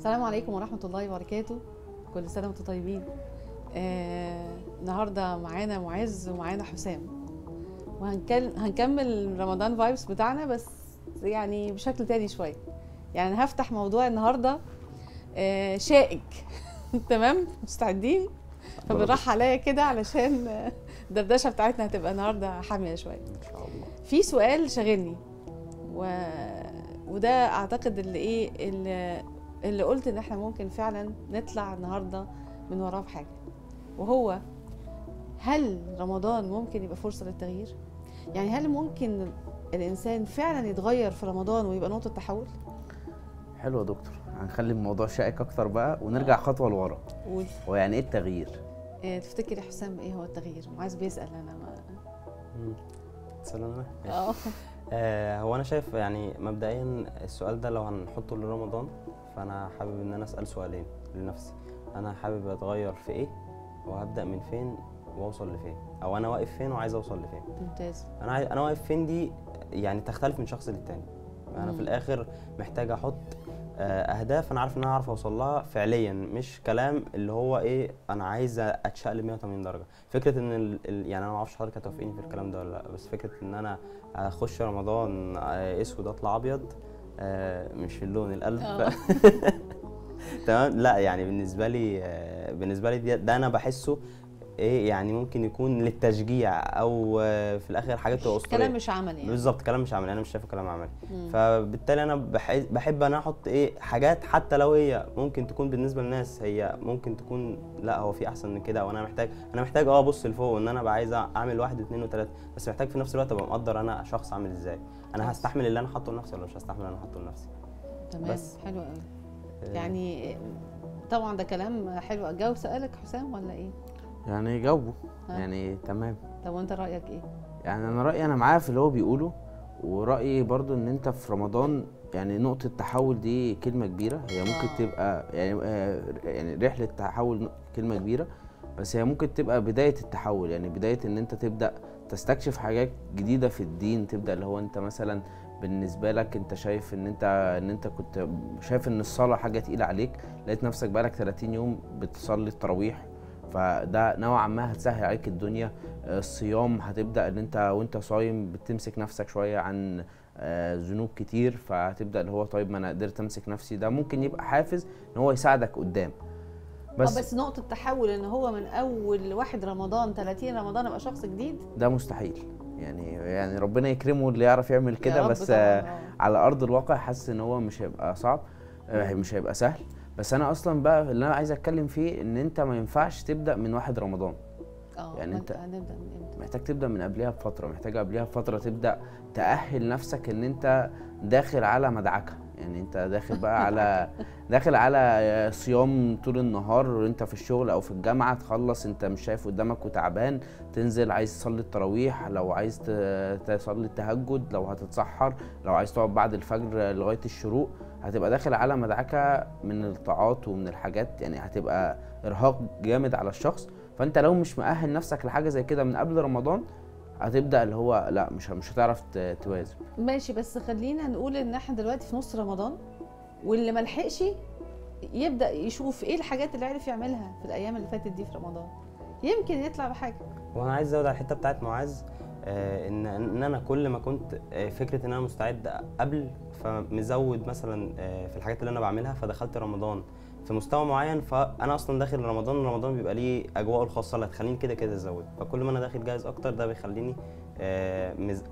السلام عليكم ورحمة الله وبركاته. كل سنة وانتم طيبين. النهاردة معانا معز ومعانا حسام، وهنكمل رمضان فايبس بتاعنا، بس يعني بشكل تاني شوية. يعني هفتح موضوع النهاردة شائك. تمام، مستعدين؟ فبالراحة عليا كده علشان الدردشة بتاعتنا هتبقى النهاردة حامية شوية ان شاء الله. في سؤال شاغلني وده اعتقد اللي قلت ان احنا ممكن فعلا نطلع النهارده من وراه بحاجه، وهو هل رمضان ممكن يبقى فرصه للتغيير؟ يعني هل ممكن الانسان فعلا يتغير في رمضان ويبقى نقطه تحول؟ حلو يا دكتور، هنخلي الموضوع شائك اكتر بقى ونرجع خطوه لورا. قول. هو يعني ايه التغيير؟ تفتكر يا حسام ايه هو التغيير؟ عايز بيسال انا ما تسألوني أنا؟ هو أنا شايف يعني مبدئيا السؤال ده لو هنحطه لرمضان، فأنا حابب إن أنا أسأل سؤالين لنفسي. أنا حابب أتغير في إيه؟ وهبدأ من فين وأوصل لفين؟ أو أنا واقف فين وعايز أوصل لفين؟ ممتاز. أنا واقف فين دي يعني تختلف من شخص للتاني. أنا في الآخر محتاج أحط اهداف انا عارف ان انا اعرف اوصل لها فعليا، مش كلام اللي هو ايه انا عايز اتشقلب 180 درجه. فكره ان يعني انا ما اعرفش حضرتك هتوافقيني في الكلام ده ولا لا، بس فكره ان انا اخش رمضان اسود اطلع ابيض، مش اللون القلب. تمام. لا يعني بالنسبه لي ده انا بحسه ايه، يعني ممكن يكون للتشجيع او في الاخر حاجات تبقى اسطوريه. كلام مش عملي يعني. بالظبط، كلام مش عملي، انا مش شايفه كلام عملي. فبالتالي انا بحب انا احط ايه حاجات، حتى لو هي ممكن تكون بالنسبه للناس هي ممكن تكون لا هو في احسن من كده، وانا محتاج ابص لفوق، ان انا ابقى عايز اعمل 1 2 و3، بس محتاج في نفس الوقت ابقى مقدر انا شخص عامل ازاي، انا هستحمل اللي انا حاطه لنفسي ولا مش هستحمل اللي انا حاطه لنفسي. تمام. بس حلو قوي. يعني طبعا ده كلام حلو. اجاوب سؤالك حسام ولا ايه؟ يعني جاوبه. يعني تمام. طب وانت رايك ايه؟ يعني انا رايي انا معاه في اللي هو بيقوله، ورايي برضو ان انت في رمضان يعني نقطه تحول دي كلمه كبيره، هي ممكن تبقى يعني رحله تحول كلمه كبيره، بس هي ممكن تبقى بدايه التحول، يعني بدايه ان انت تبدا تستكشف حاجات جديده في الدين. تبدا اللي هو انت مثلا بالنسبه لك انت شايف ان انت كنت شايف ان الصلاه حاجه تقيله عليك، لقيت نفسك بقالك 30 يوم بتصلي التراويح، فده نوعا ما هتسهل عليك الدنيا. الصيام هتبدا ان انت وانت صايم بتمسك نفسك شويه عن ذنوب كتير، فهتبدا اللي هو طيب ما انا قدرت امسك نفسي، ده ممكن يبقى حافز ان هو يساعدك قدام. بس نقطه تحول ان هو من اول 1 رمضان 30 رمضان ابقى شخص جديد، ده مستحيل. يعني ربنا يكرمه اللي يعرف يعمل كده، بس على ارض الواقع حاسس ان هو مش هيبقى صعب، مش هيبقى سهل. بس انا اصلا بقى اللي انا عايز اتكلم فيه ان انت ما ينفعش تبدا من 1 رمضان. يعني انت هنبدا من امتى؟ محتاج تبدا من قبلها بفتره، محتاج قبلها بفتره تبدا تاهل نفسك ان انت داخل على مدعكه، يعني انت داخل بقى على داخل على صيام طول النهار وانت في الشغل او في الجامعه، تخلص انت مش شايف قدامك وتعبان، تنزل عايز تصلي التراويح، لو عايز تصلي التهجد، لو هتتسحر، لو عايز تقعد بعد الفجر لغايه الشروق، هتبقى داخل على مدعكه من الطاعات ومن الحاجات، يعني هتبقى ارهاق جامد على الشخص. فانت لو مش مؤهل نفسك لحاجه زي كده من قبل رمضان، هتبدا اللي هو لا مش هتعرف توازن. ماشي، بس خلينا نقول ان احنا دلوقتي في نص رمضان، واللي ملحقش يبدا يشوف ايه الحاجات اللي عرف يعملها في الايام اللي فاتت دي في رمضان، يمكن يطلع بحاجه. وانا عايز ازود على الحته بتاعت معاذ، ان انا كل ما كنت فكره ان انا مستعد قبل، فمزود مثلا في الحاجات اللي انا بعملها، فدخلت رمضان في مستوى معين، فانا اصلا داخل رمضان بيبقى ليه اجواءه الخاصه اللي هتخليني كده ازود، فكل ما انا داخل جاهز اكتر ده بيخليني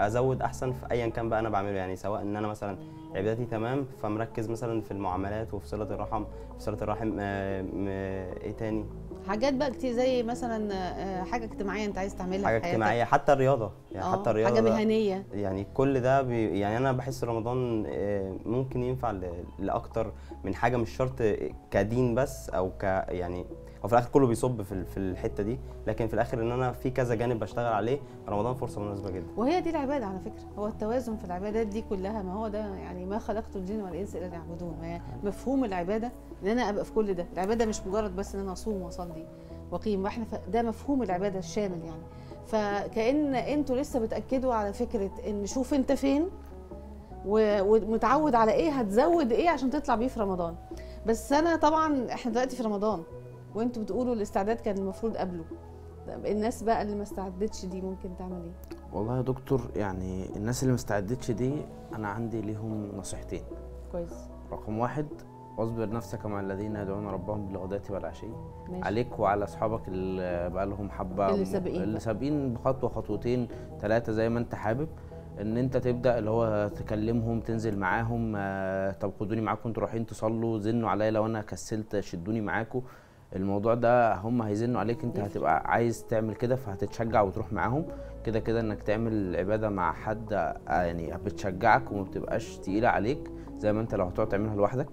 ازود احسن في ايا كان بقى انا بعمله، يعني سواء ان انا مثلا عبادتي تمام فمركز مثلا في المعاملات وفي صله الرحم، ايه تاني حاجات بقى كتير، زي مثلا حاجه اجتماعيه انت عايز تعملها، حاجه اجتماعيه، حتى الرياضه، يعني حتى الرياضه حاجه مهنيه، يعني كل ده يعني انا بحس رمضان ممكن ينفع لاكتر من حاجه، مش شرط كدين بس او يعني هو في الاخر كله بيصب في الحته دي، لكن في الاخر ان انا في كذا جانب بشتغل عليه، رمضان فرصه مناسبه جدا. وهي دي العباده على فكره، هو التوازن في العبادات دي كلها، ما هو ده يعني ما خلقت الجن والانس الا ليعبدون. مفهوم العباده ان انا ابقى في كل ده، العباده مش مجرد بس ان انا اصوم واصلي واقيم، واحنا ده مفهوم العباده الشامل يعني. فكأن انتوا لسه بتاكدوا على فكره ان شوف انت فين ومتعود على ايه، هتزود ايه عشان تطلع بيه في رمضان. بس انا طبعا احنا دلوقتي في رمضان وانتوا بتقولوا الاستعداد كان المفروض قبله. طب الناس بقى اللي ما استعدتش دي ممكن تعمل ايه؟ والله يا دكتور يعني الناس اللي مستعدتش دي انا عندي ليهم نصيحتين. كويس. رقم واحد، واصبر نفسك مع الذين يدعون ربهم بالغداة والعشي. ماشي. عليك وعلى اصحابك اللي بقى لهم حبه، اللي سابقين بخطوه خطوتين ثلاثه زي ما انت حابب، ان انت تبدا اللي هو تكلمهم، تنزل معاهم، طب خدوني معاكم انتوا رايحين تصلوا، زنوا عليا لو انا كسلت شدوني معاكم. الموضوع ده هم هيزنوا عليك، انت هتبقى عايز تعمل كده فهتتشجع وتروح معاهم. كده كده انك تعمل عباده مع حد يعني بتشجعك وما بتبقاش تقيله عليك زي ما انت لو هتقعد تعملها لوحدك.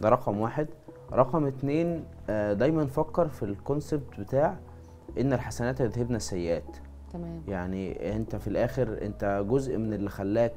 ده رقم واحد. رقم اتنين، دايما فكر في الكونسبت بتاع ان الحسنات يذهبن السيئات. تمام. يعني انت في الاخر انت جزء من اللي خلاك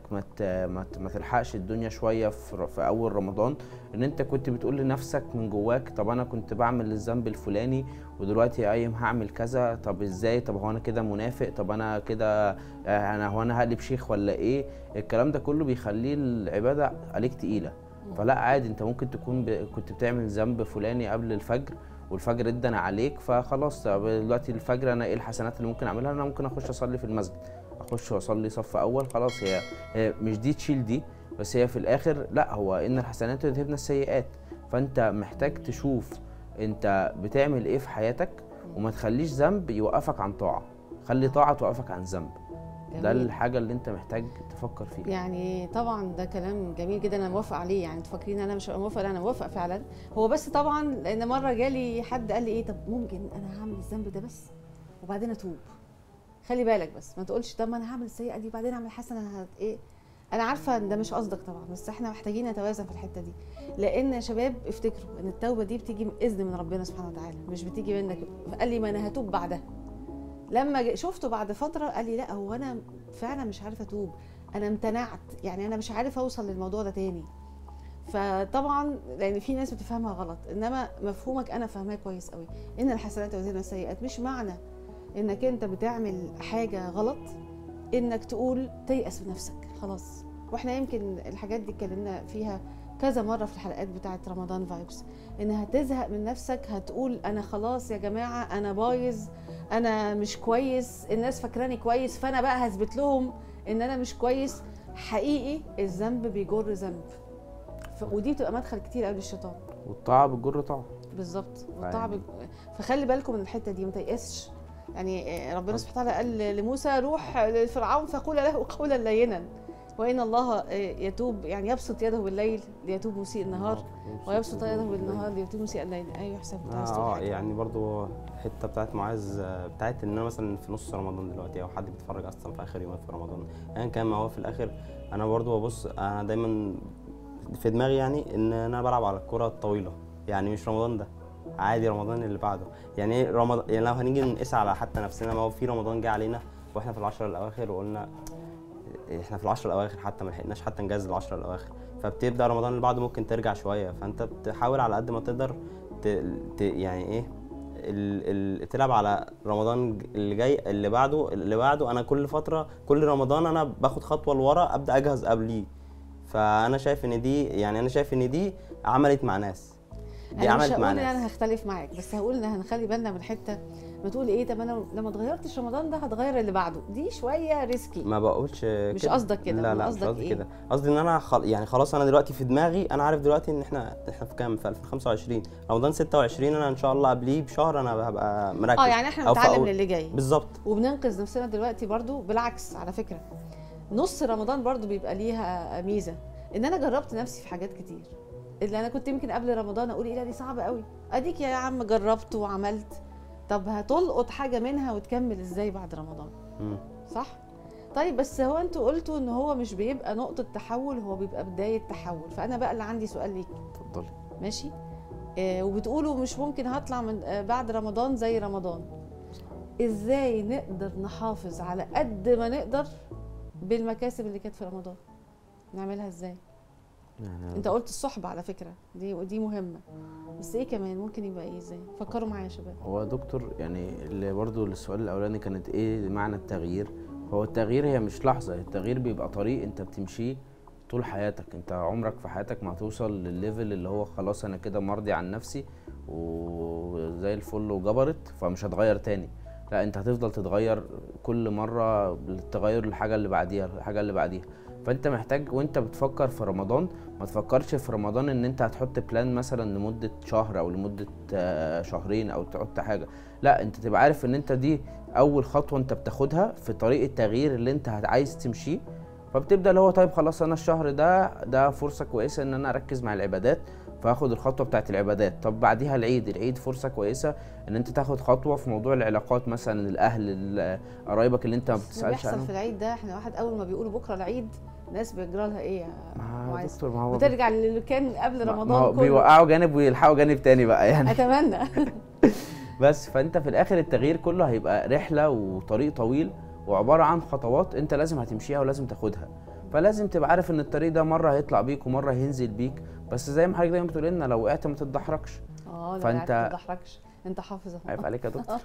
ما تلحقش الدنيا شويه في اول رمضان، ان انت كنت بتقول لنفسك من جواك طب انا كنت بعمل الذنب الفلاني ودلوقتي قايم هعمل كذا، طب ازاي، طب هو انا كده منافق، طب انا كده انا هقلب شيخ ولا ايه. الكلام ده كله بيخليه العباده عليك تقيله. فلا عادي، انت ممكن تكون كنت بتعمل ذنب فلاني قبل الفجر والفجر ادن عليك، فخلاص دلوقتي الفجر انا ايه الحسنات اللي ممكن اعملها؟ انا ممكن اخش اصلي في المسجد، اخش واصلي صف اول، خلاص. هي مش دي تشيل دي، بس هي في الاخر لا، هو ان الحسنات يذهبن السيئات. فانت محتاج تشوف انت بتعمل ايه في حياتك، وما تخليش ذنب يوقفك عن طاعه، خلي طاعه توقفك عن ذنب. ده الحاجه اللي انت محتاج تفكر فيها. يعني طبعا ده كلام جميل جدا، انا موافقه عليه. يعني انتوا فاكرين انا مش موافقه؟ لا انا موافقه فعلا. هو بس طبعا لان مره جالي حد قال لي ايه، طب ممكن انا هعمل الذنب ده بس وبعدين اتوب. خلي بالك بس ما تقولش طب ما انا هعمل السيئه دي وبعدين اعمل حسنه ايه. انا عارفه ان ده مش قصدك طبعا، بس احنا محتاجين نتوازن في الحته دي. لان يا شباب افتكروا ان التوبه دي بتيجي باذن من ربنا سبحانه وتعالى، مش بتيجي منك. فقال لي ما انا هتوب بعدها. لما شفته بعد فتره قال لي لا هو انا فعلا مش عارفه اتوب، انا امتنعت، يعني انا مش عارفه اوصل للموضوع ده تاني. فطبعا لان في ناس بتفهمها غلط، انما مفهومك انا فاهماه كويس قوي. ان الحسنات يذهبن السيئات مش معنى انك انت بتعمل حاجه غلط انك تقول تيأس بنفسك خلاص. واحنا يمكن الحاجات دي اتكلمنا فيها كذا مره في الحلقات بتاعه رمضان فايبس، انها تزهق من نفسك، هتقول انا خلاص يا جماعه انا بايظ، انا مش كويس، الناس فاكراني كويس فانا بقى هثبت لهم ان انا مش كويس. حقيقي الذنب بيجر ذنب، ودي بتبقى مدخل كتير قوي للشيطان. والطاعه بتجر طاعه. بالظبط. فخلي بالكم من الحته دي، ما تيأسش. يعني ربنا سبحانه وتعالى قال لموسى روح لفرعون فقول له قولا لينا وان الله يتوب، يعني يبسط يده بالليل ليتوب مسيء النهار ويبسط يده بالنهار ليتوب مسيء الليل. ايوه حسام يعني برضو الحته بتاعت معاذ بتاعت ان انا مثلا في نص رمضان دلوقتي او حد بيتفرج اصلا في اخر يومات في رمضان ايا كان ما هو في الاخر، انا برضو ببص، انا دايما في دماغي يعني ان انا بلعب على الكره الطويله، يعني مش رمضان ده، عادي رمضان اللي بعده. يعني ايه رمضان؟ يعني لو هنيجي نقيس على حتى نفسنا، ما هو في رمضان جه علينا واحنا في العشر الاواخر وقلنا احنا في العشر الاواخر حتى ما لحقناش حتى نجهز العشر الاواخر، فبتبدا رمضان اللي بعده ممكن ترجع شويه، فانت بتحاول على قد ما تقدر يعني ايه تلعب على رمضان اللي جاي اللي بعده. انا كل فتره كل رمضان انا باخد خطوه لورا ابدا اجهز قبليه. فانا شايف ان دي، يعني انا شايف ان دي عملت مع ناس، دي انا مش عملت هقول مع ان ناس. انا هختلف معاك، بس هقول ان هنخلي بالنا من حته. ما تقول ايه طب انا لما اتغيرتش رمضان ده هتغير اللي بعده، دي شويه ريسكي. ما بقولش مش قصدك كده. لا لا، مش قصدي إيه؟ كده قصدي ان انا يعني خلاص انا دلوقتي في دماغي، انا عارف دلوقتي ان احنا في كام، في 2025 رمضان 26، انا ان شاء الله قبليه بشهر انا هبقى مركز. يعني احنا بنتعلم من اللي جاي بالظبط، وبننقذ نفسنا دلوقتي برضو. بالعكس على فكره نص رمضان برضو بيبقى ليها ميزه، ان انا جربت نفسي في حاجات كتير اللي انا كنت يمكن قبل رمضان اقول ايه لا دي صعبه قوي، اديك يا عم جربت وعملت. طب هتلقط حاجه منها وتكمل ازاي بعد رمضان؟ صح. طيب بس هو انتوا قلتوا ان هو مش بيبقى نقطه تحول، هو بيبقى بدايه تحول. فانا بقى اللي عندي سؤال ليك. اتفضلي. ماشي. وبتقولوا مش ممكن هطلع من بعد رمضان زي رمضان. ازاي نقدر نحافظ على قد ما نقدر بالمكاسب اللي كانت في رمضان؟ نعملها ازاي؟ يعني انت قلت الصحبه على فكره دي مهمه، بس ايه كمان ممكن يبقى ايه؟ ازاي؟ فكروا معايا يا شباب. هو يا دكتور يعني اللي برضو السؤال الاولاني كانت ايه معنى التغيير؟ هو التغيير هي مش لحظه، التغيير بيبقى طريق انت بتمشيه طول حياتك. انت عمرك في حياتك ما هتوصل للليفل اللي هو خلاص انا كده مرضي عن نفسي وزي الفل وجبرت فمش هتغير تاني. لا، انت هتفضل تتغير كل مرة، تغير الحاجة اللي بعديها الحاجة اللي بعديها. فانت محتاج وانت بتفكر في رمضان ما تفكرش في رمضان ان انت هتحط بلان مثلا لمدة شهر او لمدة شهرين او تحط حاجة. لا، انت تبقى عارف ان انت دي اول خطوة انت بتاخدها في طريق التغيير اللي انت عايز تمشيه. فبتبدأ اللي هو طيب خلاص انا الشهر ده فرصة كويسة ان انا اركز مع العبادات، فاخد الخطوه بتاعت العبادات. طب بعديها العيد فرصه كويسه ان انت تاخد خطوه في موضوع العلاقات، مثلا الاهل قرايبك اللي انت ما اللي بتسالش بيحصل عنهم. في العيد ده، احنا واحد اول ما بيقولوا بكره العيد الناس بيجرى لها ايه يا معاذ؟ دكتور، ما هو بترجع للي كان قبل ما رمضان هو كله. بيوقعوا جانب ويلحقوا جانب تاني بقى يعني. اتمنى. بس فانت في الاخر التغيير كله هيبقى رحله وطريق طويل وعباره عن خطوات انت لازم هتمشيها ولازم تاخدها. فلازم تبقى عارف ان الطريق ده مره هيطلع بيك ومره هينزل بيك، بس زي ما حضرتك دايما بتقول لنا لو وقعت ما تتدحرجش. لا فانت ما تضحكش، انت حافظ اهو. عارف عليك يا دكتور.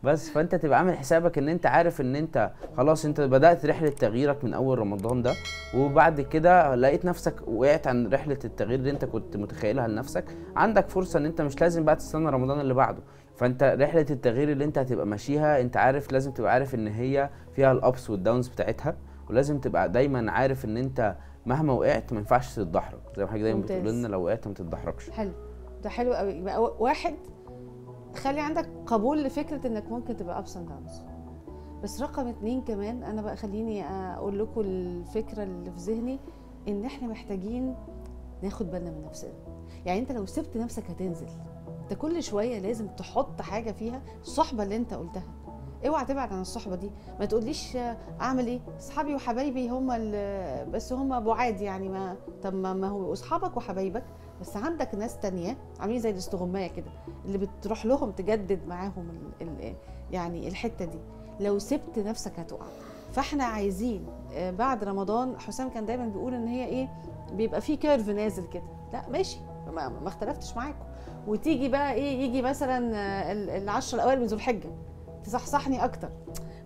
بس فانت تبقى عامل حسابك ان انت عارف ان انت خلاص انت بدأت رحلة تغييرك من اول رمضان ده، وبعد كده لقيت نفسك وقعت عن رحلة التغيير اللي انت كنت متخيلها لنفسك. عندك فرصة ان انت مش لازم بقى تستنى رمضان اللي بعده. فانت رحلة التغيير اللي انت هتبقى ماشيها انت عارف، لازم تبقى عارف ان هي فيها الابس والداونز بتاعتها، ولازم تبقى دايما عارف ان انت مهما وقعت ما ينفعش تتدحرج. زي ما حضرتك دايما ممتاز. بتقول لنا لو وقعت ما تتدحرجش. حلو، ده حلو قوي. يبقى واحد، خلي عندك قبول لفكره انك ممكن تبقى ابس اند داونز. بس رقم 2 كمان، انا بقى خليني اقول لكم الفكره اللي في ذهني، ان احنا محتاجين ناخد بالنا من نفسنا. يعني انت لو سبت نفسك هتنزل. انت كل شويه لازم تحط حاجه فيها الصحبه اللي انت قلتها. اوعى تبعد عن الصحبه دي. ما تقوليش اعمل ايه، اصحابي وحبايبي هم بس هم بعاد يعني. طب ما هو اصحابك وحبايبك، بس عندك ناس تانية عاملين زي الاستغمايه كده اللي بتروح لهم تجدد معاهم يعني الحته دي. لو سبت نفسك هتقع. فاحنا عايزين بعد رمضان، حسام كان دايما بيقول ان هي ايه، بيبقى فيه كيرف نازل كده. لا ماشي، ما اختلفتش معاكم. وتيجي بقى ايه، يجي مثلا ال10 الاوائل من ذو الحجه تصحصحني اكتر.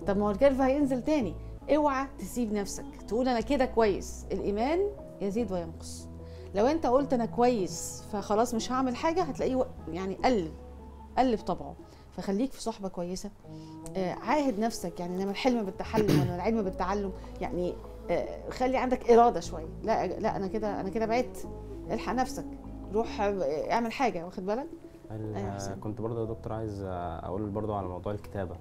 طب ما هو الكيرف هينزل تاني. اوعى تسيب نفسك تقول انا كده كويس. الايمان يزيد وينقص. لو انت قلت انا كويس فخلاص مش هعمل حاجه، هتلاقيه يعني قلب طبعه. فخليك في صحبه كويسه. عاهد نفسك، يعني انما الحلم بالتحلم ولا العلم بالتعلم. يعني خلي عندك اراده شويه. لا انا كده بعدت. الحق نفسك، روح اعمل حاجه، واخد بالك؟ كنت برضه يا دكتور عايز اقول برضه على موضوع الكتابه.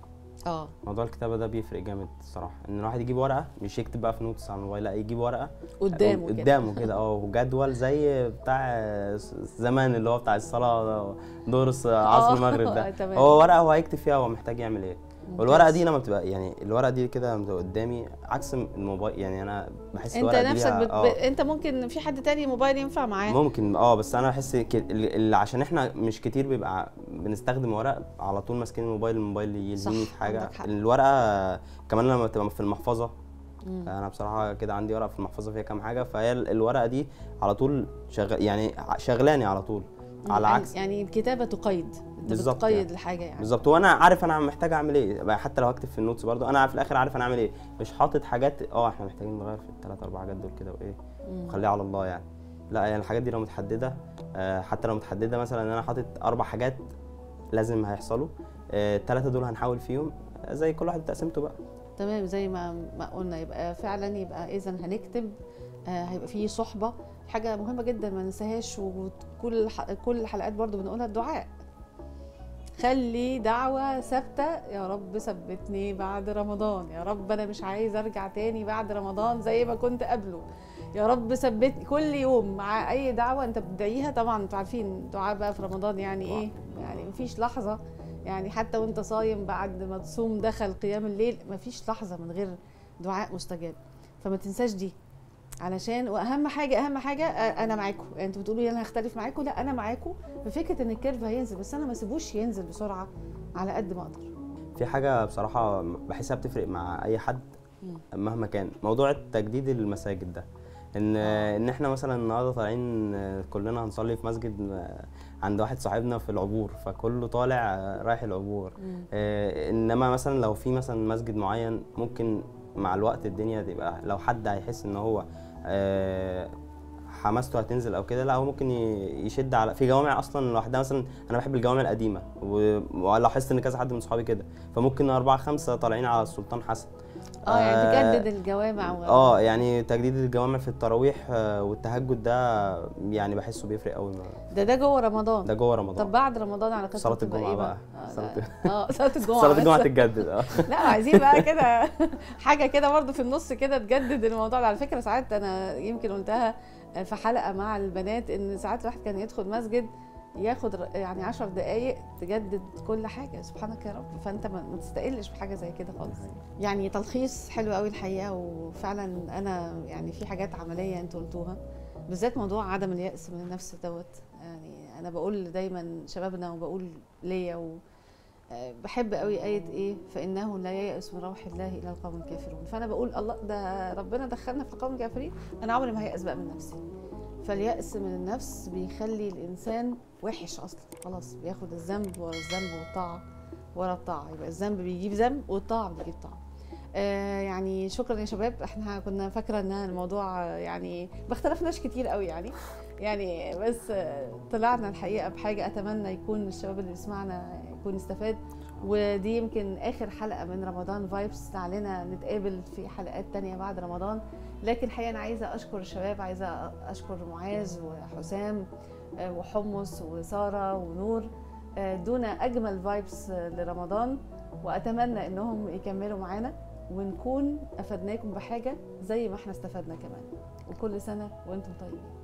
موضوع الكتابه ده بيفرق جامد الصراحه، ان الواحد يجيب ورقه، مش يكتب بقى في نوتس على الموبايل، لا يجيب ورقه قدامه كده وجدول زي بتاع زمان اللي هو بتاع الصلاه دور عصر المغرب ده. هو ورقه هو هيكتب فيها هو محتاج يعمل ايه. والورقه دي لما بتبقى يعني الورقه دي كده لما بتبقى قدامي عكس الموبايل، يعني انا بحس الورقه دي نفسك انت ممكن في حد تاني موبايل ينفع معاه ممكن بس انا بحس عشان احنا مش كتير بيبقى بنستخدم ورق على طول ماسكين الموبايل يلهيني في حاجه. الورقه كمان لما تبقى في المحفظه، انا بصراحه كده عندي ورقه في المحفظه فيها كام حاجه، فهي الورقه دي على طول يعني شغلاني على طول. على عكس يعني الكتابه تقيد، بالظبط، بتقيد يعني الحاجه يعني بالظبط. وانا عارف انا محتاج اعمل ايه، حتى لو هكتب في النوتس برضو انا في الاخر عارف انا اعمل ايه. مش حاطط حاجات احنا محتاجين نغير في الثلاث اربع حاجات دول كده وايه وخليها على الله يعني. لا يعني الحاجات دي لو متحدده، حتى لو متحدده مثلا ان انا حاطط 4 حاجات لازم هيحصلوا، 3 دول هنحاول فيهم، زي كل واحد تقسيمته بقى. تمام زي ما قلنا. يبقى فعلا يبقى اذا هنكتب، هيبقى في صحبه. حاجه مهمه جدا ما ننساهاش، وكل الحلقات برضو بنقولها، الدعاء. خلي دعوة ثابتة. يا رب ثبتني بعد رمضان، يا رب أنا مش عايز أرجع تاني بعد رمضان زي ما كنت قبله، يا رب ثبتني. كل يوم مع أي دعوة أنت بتدعيها، طبعا أنتوا عارفين دعاء بقى في رمضان يعني إيه، يعني مفيش لحظة، يعني حتى وأنت صايم بعد ما تصوم دخل قيام الليل مفيش لحظة من غير دعاء مستجاب. فما تنساش دي، علشان واهم حاجه انا معاكم. يعني انتوا بتقولوا انا هختلف معاكم، لا انا معاكم في فكره ان الكيرف هينزل، بس انا ما سيبوش ينزل بسرعه على قد ما اقدر. في حاجه بصراحه بحسها بتفرق مع اي حد مهما كان، موضوع تجديد المساجد ده. ان احنا مثلا النهارده طالعين كلنا هنصلي في مسجد عند واحد صاحبنا في العبور، فكله طالع رايح العبور. انما مثلا لو في مثلا مسجد معين، ممكن مع الوقت الدنيا تبقى لو حد هيحس ان هو حماسته هتنزل او كده، لا هو ممكن يشد على في جوامع اصلا لوحدها. مثلا انا بحب الجوامع القديمه، ولاحظت ان كذا حد من صحابي كده، فممكن 4 5 طالعين على السلطان حسن. يعني تجدد الجوامع يعني تجديد الجوامع في التراويح والتهجد ده يعني بحسه بيفرق قوي. ده جوه رمضان. ده جوه رمضان. طب بعد رمضان على كده صلاة الجمعة بقى. صلاة الجمعة. صلاة الجمعة تتجدد. لا عايزين بقى كده حاجة كده برضه في النص كده تجدد الموضوع ده. على فكرة ساعات انا يمكن قلتها في حلقة مع البنات، ان ساعات الواحد كان يدخل مسجد ياخد يعني 10 دقايق تجدد كل حاجه. سبحانك يا رب. فانت ما تستقلش بحاجه زي كده خالص. يعني تلخيص حلو قوي الحقيقه، وفعلا انا يعني في حاجات عمليه انتوا قلتوها، بالذات موضوع عدم اليأس من النفس دوت. يعني انا بقول دايما شبابنا وبقول ليا بحب قوي آية ايه، فإنه لا ييأس من روح الله إلا القوم الكافرون. فأنا بقول الله ده ربنا دخلنا في القوم الكافرين، أنا عمري ما هيأس بقى من نفسي. فاليأس من النفس بيخلي الإنسان وحش أصلا، خلاص بياخد الذنب ورا الذنب والطاعة ورا الطاعة، يبقى الذنب بيجيب ذنب والطاعة بتجيب طاعة. يعني شكرا يا شباب. احنا كنا فاكرة ان الموضوع يعني ما اختلفناش كتير قوي يعني بس طلعنا الحقيقة بحاجة أتمنى يكون الشباب اللي بيسمعنا يكون استفاد. ودي يمكن آخر حلقة من رمضان فايبس، علينا نتقابل في حلقات تانية بعد رمضان. لكن الحقيقة أنا عايزة أشكر الشباب، عايزة أشكر معاذ وحسام وحمص وسارة ونور، دون أجمل فايبس لرمضان. وأتمنى إنهم يكملوا معانا ونكون أفدناكم بحاجة زي ما احنا استفدنا كمان. وكل سنة وانتم طيبين.